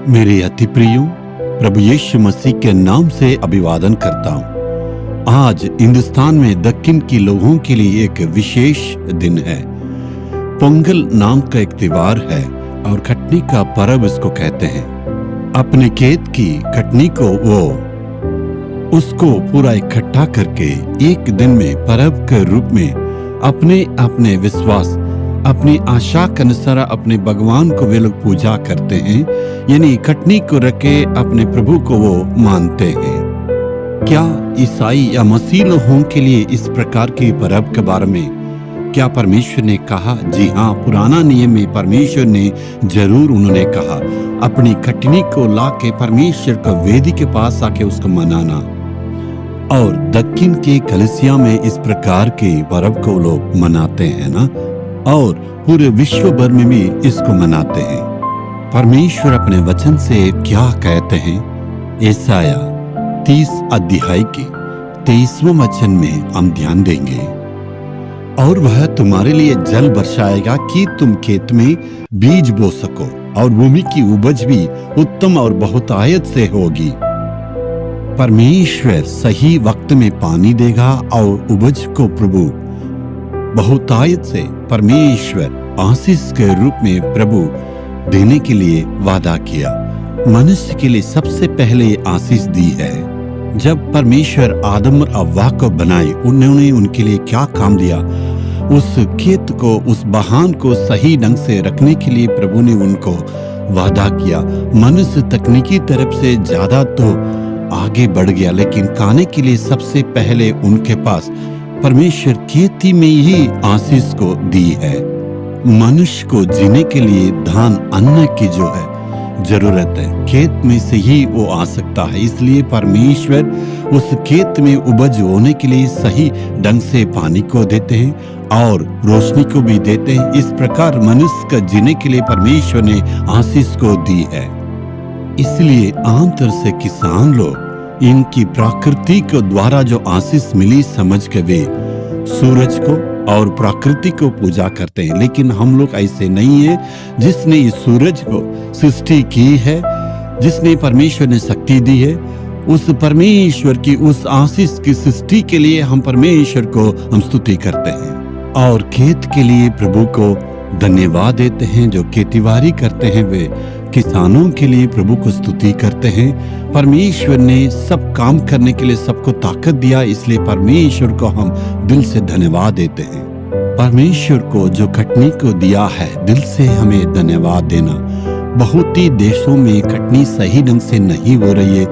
मेरे अति प्रियो, प्रभु यीशु मसीह के नाम से अभिवादन करता हूँ। आज हिंदुस्तान में दक्षिण के लोगों के लिए एक विशेष दिन है। पोंगल नाम का एक त्योहार है और कटनी का पर्व इसको कहते हैं। अपने खेत की कटनी को उसको पूरा इकट्ठा करके एक दिन में पर्व के रूप में अपने विश्वास, अपनी आशा के अनुसार अपने भगवान को वे लोग पूजा करते हैं, यानी कटनी को रखे अपने प्रभु को वो मानते हैं। क्या ईसाई या मसीह लोगों के लिए इस प्रकार के पर्व के बारे में क्या परमेश्वर ने कहा? जी हाँ, पुराना नियम में परमेश्वर ने जरूर उन्होंने कहा, अपनी कटनी को लाके परमेश्वर को वेदी के पास आके उसको मनाना। और दक्षिण के कलीसिया में इस प्रकार के पर्व को लोग मनाते हैं ना, और पूरे विश्व भर में भी इसको मनाते हैं। परमेश्वर अपने वचन से क्या कहते हैं? यशाया 30 अध्याय के 23वें वचन में हम ध्यान देंगे। और वह तुम्हारे लिए जल बरसाएगा कि तुम खेत में बीज बो सको, और भूमि की उपज भी उत्तम और बहुतायत से होगी। परमेश्वर सही वक्त में पानी देगा और उपज को प्रभु बहुतायत से परमेश्वर आशीष के रूप में प्रभु देने के लिए वादा किया। मनुष्य के लिए सबसे पहले आशीष दी है। जब परमेश्वर आदम और हव्वा को बनाए, उन्होंने उनके लिए क्या काम दिया? उस खेत को, उस बहान को सही ढंग से रखने के लिए प्रभु ने उनको वादा किया। मनुष्य तकनीकी तरफ से ज्यादा तो आगे बढ़ गया, लेकिन खाने के लिए सबसे पहले उनके पास परमेश्वर खेती में ही आशीष को दी है। मनुष्य को जीने के लिए धान, अन्न की जो है जरूरत है, खेत में से ही वो आ सकता है। इसलिए परमेश्वर उस खेत में उपज होने के लिए सही ढंग से पानी को देते हैं और रोशनी को भी देते हैं। इस प्रकार मनुष्य का जीने के लिए परमेश्वर ने आशीष को दी है। इसलिए आमतौर से किसान लोग इनकी प्रकृति के द्वारा जो आशीष मिली समझ के वे सूरज को और प्रकृति को पूजा करते हैं। लेकिन हम लोग ऐसे नहीं है। जिसने इस सूरज को सृष्टि की है, जिसने परमेश्वर ने शक्ति दी है, उस परमेश्वर की उस आशीष की सृष्टि के लिए हम परमेश्वर को हम स्तुति करते हैं और खेत के लिए प्रभु को धन्यवाद देते हैं। जो खेतीबाड़ी करते हैं वे किसानों के लिए प्रभु को स्तुति करते हैं। परमेश्वर ने सब काम करने के लिए सबको ताकत दिया, इसलिए परमेश्वर को हम दिल से धन्यवाद देते हैं। परमेश्वर को जो कटनी को दिया है, दिल से हमें धन्यवाद देना। बहुत ही देशों में कटनी सही ढंग से नहीं हो रही है,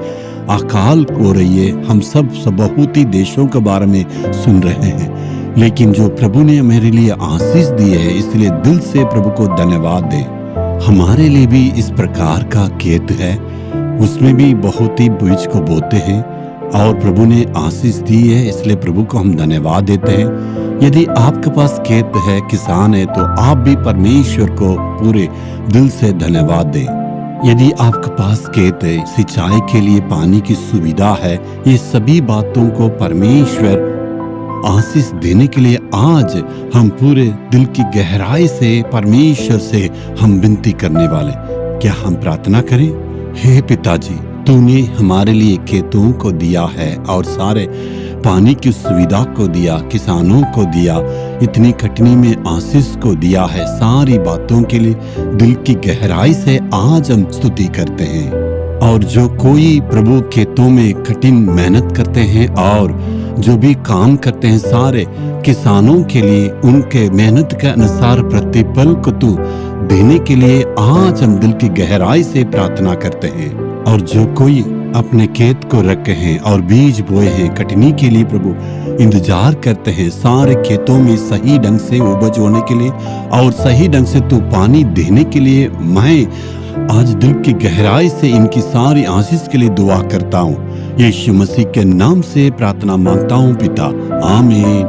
अकाल हो रही है। हम सब बहुत ही देशों के बारे में सुन रहे हैं, लेकिन जो प्रभु ने मेरे लिए आशीष दी है, इसलिए दिल से प्रभु को धन्यवाद दे। हमारे लिए भी इस प्रकार का खेत है, उसमें भी बहुत ही बीज को बोते हैं और प्रभु ने आशीष दी है, इसलिए प्रभु को हम धन्यवाद देते हैं। यदि आपके पास खेत है, किसान है, तो आप भी परमेश्वर को पूरे दिल से धन्यवाद दें। यदि आपके पास खेत है, सिंचाई के लिए पानी की सुविधा है, ये सभी बातों को परमेश्वर आशीष देने के लिए आज हम पूरे दिल की गहराई से परमेश्वर से हम विनती करने वाले। क्या हम प्रार्थना करें? हे पिताजी, तूने हमारे लिए खेतों को दिया है और सारे पानी की सुविधा को दिया, किसानों को दिया, इतनी कटनी में आशीष को दिया है। सारी बातों के लिए दिल की गहराई से आज हम स्तुति करते हैं। और जो कोई प्रभु खेतों में कठिन मेहनत करते हैं और जो भी काम करते हैं, सारे किसानों के लिए उनके मेहनत के अनुसार प्रतिफल को तू देने के लिए आज हम दिल की गहराई से प्रार्थना करते हैं। और जो कोई अपने खेत को रखे हैं और बीज बोए हैं, कटनी के लिए प्रभु इंतजार करते हैं, सारे खेतों में सही ढंग से उपज होने के लिए और सही ढंग से तू पानी देने के लिए, मैं आज दिल की गहराई से इनकी सारी आशीष के लिए दुआ करता हूँ। यीशु मसीह के नाम से प्रार्थना मांगता हूँ पिता, आमीन।